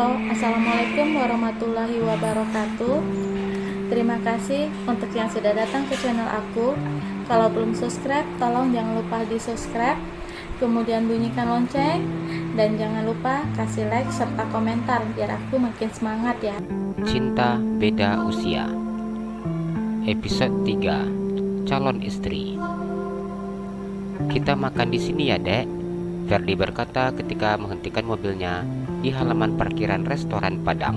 Halo, Assalamualaikum warahmatullahi wabarakatuh. Terima kasih untuk yang sudah datang ke channel aku. Kalau belum subscribe, tolong jangan lupa di subscribe, kemudian bunyikan lonceng, dan jangan lupa kasih like serta komentar biar aku makin semangat ya. Cinta Beda Usia, Episode 3, Calon Istri. Kita makan di sini ya, Dek, Ferdi berkata ketika menghentikan mobilnya di halaman parkiran restoran Padang.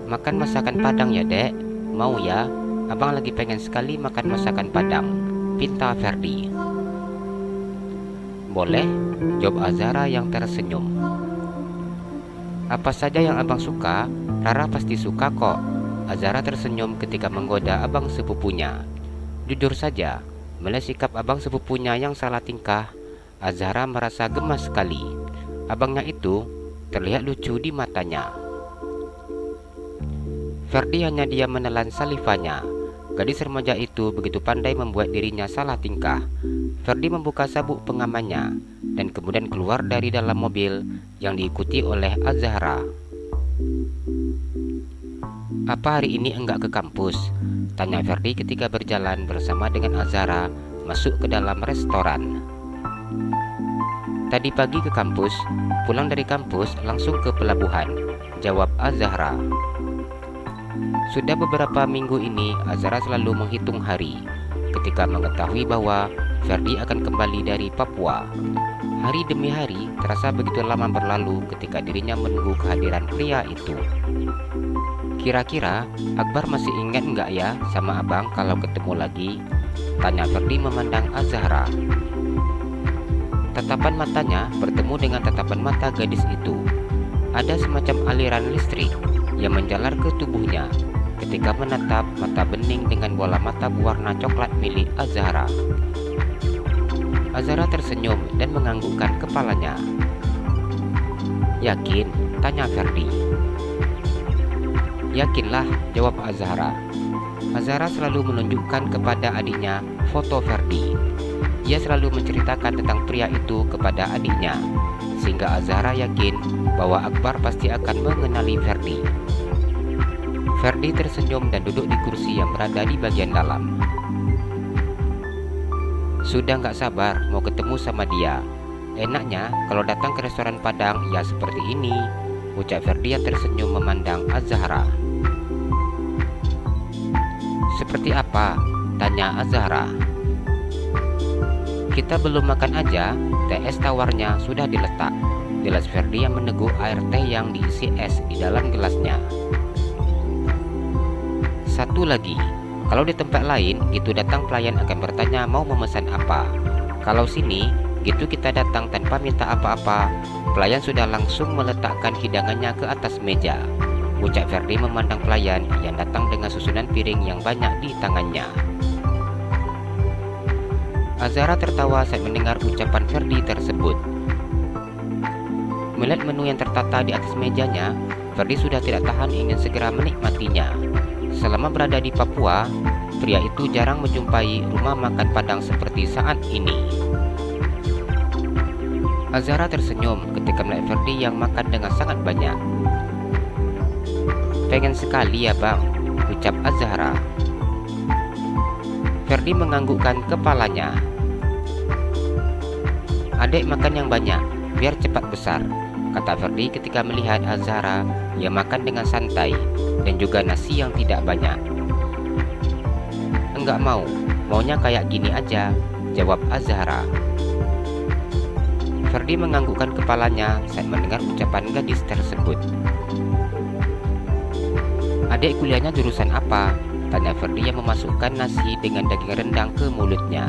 Makan masakan Padang ya, Dek? Mau ya? Abang lagi pengen sekali makan masakan Padang, pinta Ferdi. Boleh, jawab Azhara yang tersenyum. Apa saja yang abang suka, Rara pasti suka kok. Azhara tersenyum ketika menggoda abang sepupunya. Jujur saja, melihat sikap abang sepupunya yang salah tingkah, Azhara merasa gemas sekali. Abangnya itu terlihat lucu di matanya. Ferdi hanya diam menelan salivanya. Gadis remaja itu begitu pandai membuat dirinya salah tingkah. Ferdi membuka sabuk pengamannya dan kemudian keluar dari dalam mobil yang diikuti oleh Azhara. Apa hari ini enggak ke kampus? Tanya Ferdi ketika berjalan bersama dengan Azhara masuk ke dalam restoran. Tadi pagi ke kampus, pulang dari kampus langsung ke pelabuhan, jawab Azhara. Sudah beberapa minggu ini Azhara selalu menghitung hari ketika mengetahui bahwa Ferdi akan kembali dari Papua. Hari demi hari terasa begitu lama berlalu ketika dirinya menunggu kehadiran pria itu. Kira-kira Akbar masih ingat nggak ya sama abang kalau ketemu lagi? Tanya Ferdi memandang Azhara. Tatapan matanya bertemu dengan tatapan mata gadis itu. Ada semacam aliran listrik yang menjalar ke tubuhnya ketika menatap mata bening dengan bola mata berwarna coklat milik Azhara. Azhara tersenyum dan menganggukkan kepalanya. Yakin? Tanya Ferdi. Yakinlah, jawab Azhara. Azhara selalu menunjukkan kepada adiknya foto Ferdi. Ia selalu menceritakan tentang pria itu kepada adiknya, sehingga Azhara yakin bahwa Akbar pasti akan mengenali Ferdi. Ferdi tersenyum dan duduk di kursi yang berada di bagian dalam. Sudah nggak sabar mau ketemu sama dia. Enaknya kalau datang ke restoran Padang ya seperti ini, ucap Ferdi yang tersenyum memandang Azhara. Seperti apa? Tanya Azhara. Kita belum makan aja, teh es tawarnya sudah diletak, jelas Ferdi yang meneguk air teh yang diisi es di dalam gelasnya. Satu lagi, kalau di tempat lain gitu datang pelayan akan bertanya mau memesan apa. Kalau sini gitu kita datang tanpa minta apa-apa, pelayan sudah langsung meletakkan hidangannya ke atas meja, ucap Ferdi memandang pelayan yang datang dengan susunan piring yang banyak di tangannya. Azhara tertawa saat mendengar ucapan Ferdi tersebut. Melihat menu yang tertata di atas mejanya, Ferdi sudah tidak tahan ingin segera menikmatinya. Selama berada di Papua, pria itu jarang menjumpai rumah makan Padang seperti saat ini. Azhara tersenyum ketika melihat Ferdi yang makan dengan sangat banyak. Pengen sekali ya bang, ucap Azhara. Ferdi menganggukkan kepalanya. Adek makan yang banyak, biar cepat besar, kata Ferdi ketika melihat Azhara yang makan dengan santai dan juga nasi yang tidak banyak. Enggak mau, maunya kayak gini aja, jawab Azhara. Ferdi menganggukkan kepalanya saat mendengar ucapan gadis tersebut. Adek kuliahnya jurusan apa? Tanya Ferdi yang memasukkan nasi dengan daging rendang ke mulutnya.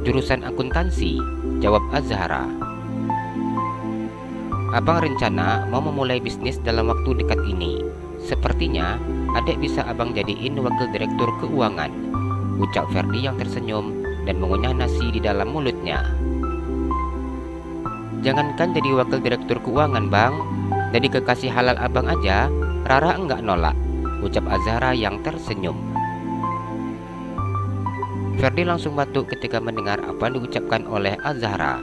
Jurusan akuntansi, jawab Azhara. Abang rencana mau memulai bisnis dalam waktu dekat ini. Sepertinya adek bisa abang jadiin wakil direktur keuangan, ucap Ferdi yang tersenyum dan mengunyah nasi di dalam mulutnya. Jangankan jadi wakil direktur keuangan bang, jadi kekasih halal abang aja, Rara enggak nolak, ucap Azhara yang tersenyum. Ferdi langsung batuk ketika mendengar apa yang diucapkan oleh Azhara.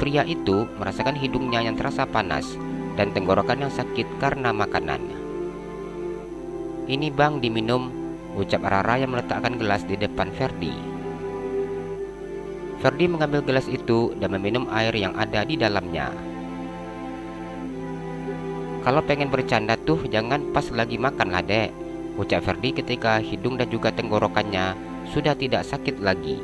Pria itu merasakan hidungnya yang terasa panas dan tenggorokan yang sakit karena makanan. "Ini bang, diminum," ucap Rara yang meletakkan gelas di depan Ferdi. Ferdi mengambil gelas itu dan meminum air yang ada di dalamnya. "Kalau pengen bercanda tuh jangan pas lagi makan lah dek," ucap Ferdi ketika hidung dan juga tenggorokannya sudah tidak sakit lagi.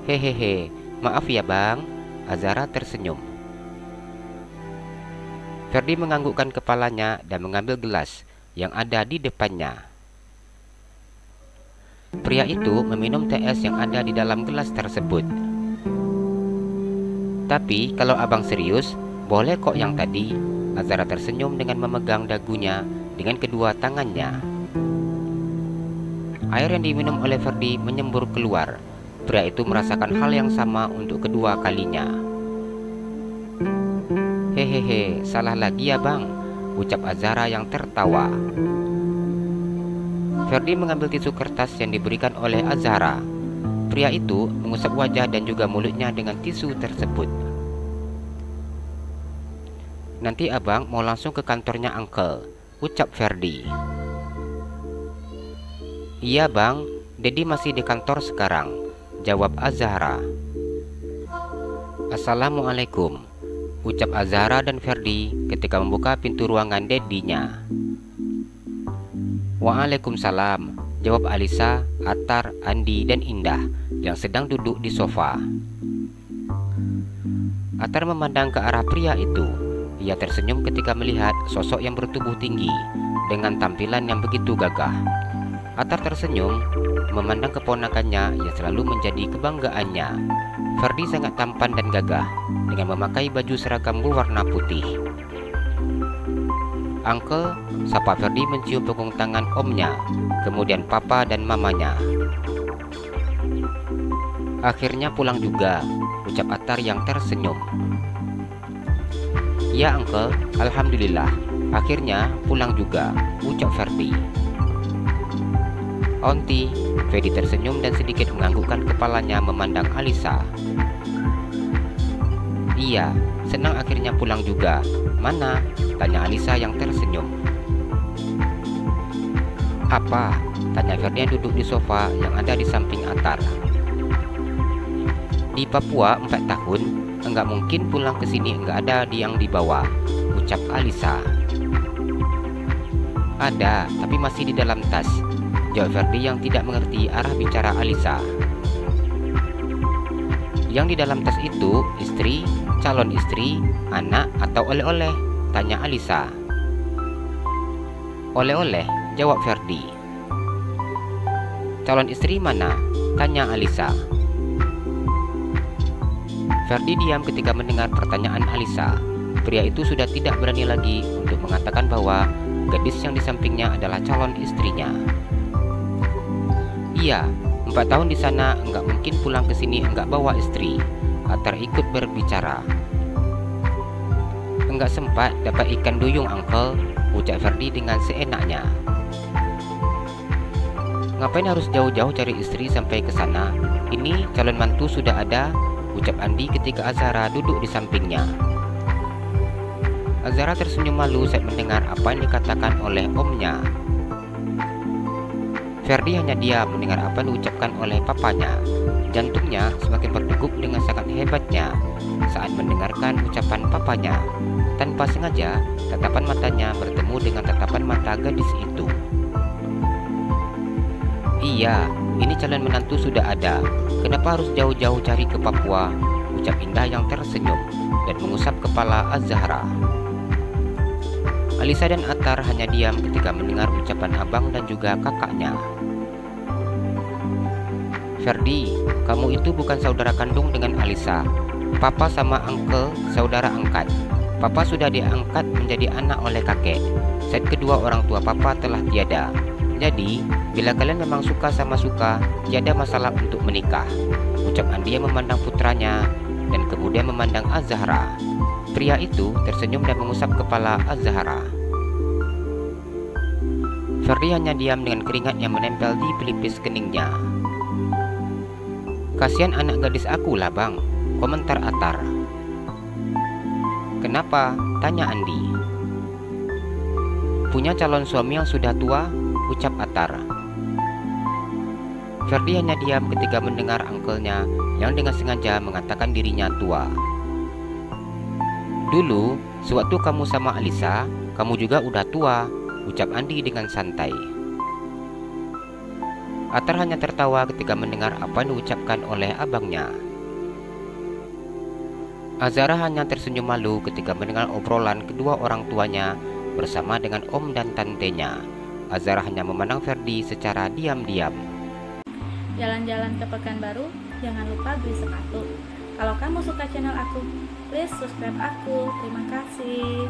"Hehehe, maaf ya bang," Azara tersenyum. Ferdi menganggukkan kepalanya dan mengambil gelas yang ada di depannya. Pria itu meminum teh es yang ada di dalam gelas tersebut. "Tapi kalau abang serius, boleh kok yang tadi," Azara tersenyum dengan memegang dagunya dengan kedua tangannya. Air yang diminum oleh Ferdi menyembur keluar. Pria itu merasakan hal yang sama untuk kedua kalinya. "Hehehe, salah lagi ya bang," ucap Azara yang tertawa. Ferdi mengambil tisu kertas yang diberikan oleh Azara. Pria itu mengusap wajah dan juga mulutnya dengan tisu tersebut. "Nanti abang mau langsung ke kantornya Uncle," ucap Ferdi. "Iya bang, Dedi masih di kantor sekarang," jawab Azara. "Assalamualaikum," ucap Azara dan Ferdi ketika membuka pintu ruangan Dedinya. "Waalaikumsalam," jawab Alisa, Atar, Andi, dan Indah yang sedang duduk di sofa. Atar memandang ke arah pria itu. Ia tersenyum ketika melihat sosok yang bertubuh tinggi dengan tampilan yang begitu gagah. Atar tersenyum memandang keponakannya yang selalu menjadi kebanggaannya. Ferdi sangat tampan dan gagah dengan memakai baju seragam berwarna putih. "Uncle," sapa Ferdi mencium punggung tangan omnya, kemudian papa dan mamanya. "Akhirnya pulang juga," ucap Atar yang tersenyum. "Ya Uncle, alhamdulillah, akhirnya pulang juga," ucap Ferdi. "Onti," Ferdi tersenyum dan sedikit menganggukkan kepalanya memandang Alisa. "Iya, senang akhirnya pulang juga. Mana?" tanya Alisa yang tersenyum. "Apa?" tanya Ferdi yang duduk di sofa yang ada di samping Atar. "Di Papua 4 tahun, enggak mungkin pulang ke sini enggak ada yang dibawa," ucap Alisa. "Ada, tapi masih di dalam tas," jawab Ferdi yang tidak mengerti arah bicara Alisa. "Yang di dalam tas itu istri, calon istri, anak, atau oleh-oleh?" tanya Alisa. "Oleh-oleh," jawab Ferdi. "Calon istri mana?" tanya Alisa. Ferdi diam ketika mendengar pertanyaan Alisa. Pria itu sudah tidak berani lagi untuk mengatakan bahwa gadis yang di sampingnya adalah calon istrinya. "Iya, 4 tahun di sana enggak mungkin pulang ke sini enggak bawa istri," Atar ikut berbicara. "Enggak sempat dapat ikan duyung Uncle," ucap Ferdi dengan seenaknya. "Ngapain harus jauh-jauh cari istri sampai ke sana? Ini calon mantu sudah ada," ucap Andi ketika Azara duduk di sampingnya. Azara tersenyum malu saat mendengar apa yang dikatakan oleh omnya. Ferdi hanya diam mendengar apa yang diucapkan oleh papanya. Jantungnya semakin berdegup dengan sangat hebatnya saat mendengarkan ucapan papanya. Tanpa sengaja, tatapan matanya bertemu dengan tatapan mata gadis itu. "Iya, ini calon menantu sudah ada. Kenapa harus jauh-jauh cari ke Papua?" ucap Indah yang tersenyum dan mengusap kepala Azhara. Alisa dan Atar hanya diam ketika mendengar ucapan abang dan juga kakaknya. "Ferdi, kamu itu bukan saudara kandung dengan Alisa. Papa sama Uncle saudara angkat. Papa sudah diangkat menjadi anak oleh kakek saat kedua orang tua papa telah tiada. Jadi, bila kalian memang suka sama suka, tiada masalah untuk menikah," ucap Andi yang memandang putranya dan kemudian memandang Azhara. Pria itu tersenyum dan mengusap kepala Azhara. Ferdi hanya diam dengan keringat yang menempel di pelipis keningnya. "Kasihan anak gadis aku lah bang," Komentar Atar. Kenapa? Tanya Andi. Punya calon suami yang sudah tua? Ucap Atar. Ferdi hanya diam ketika mendengar angkelnya yang dengan sengaja mengatakan dirinya tua. Dulu, sewaktu kamu sama Alisa, kamu juga udah tua, ucap Andi dengan santai. Atar hanya tertawa ketika mendengar apa yang diucapkan oleh abangnya. Azara hanya tersenyum malu ketika mendengar obrolan kedua orang tuanya bersama dengan om dan tantenya. Azara hanya memandang Ferdi secara diam-diam. Jalan-jalan ke Pekanbaru, jangan lupa beli sepatu. Kalau kamu suka channel aku, please subscribe aku. Terima kasih.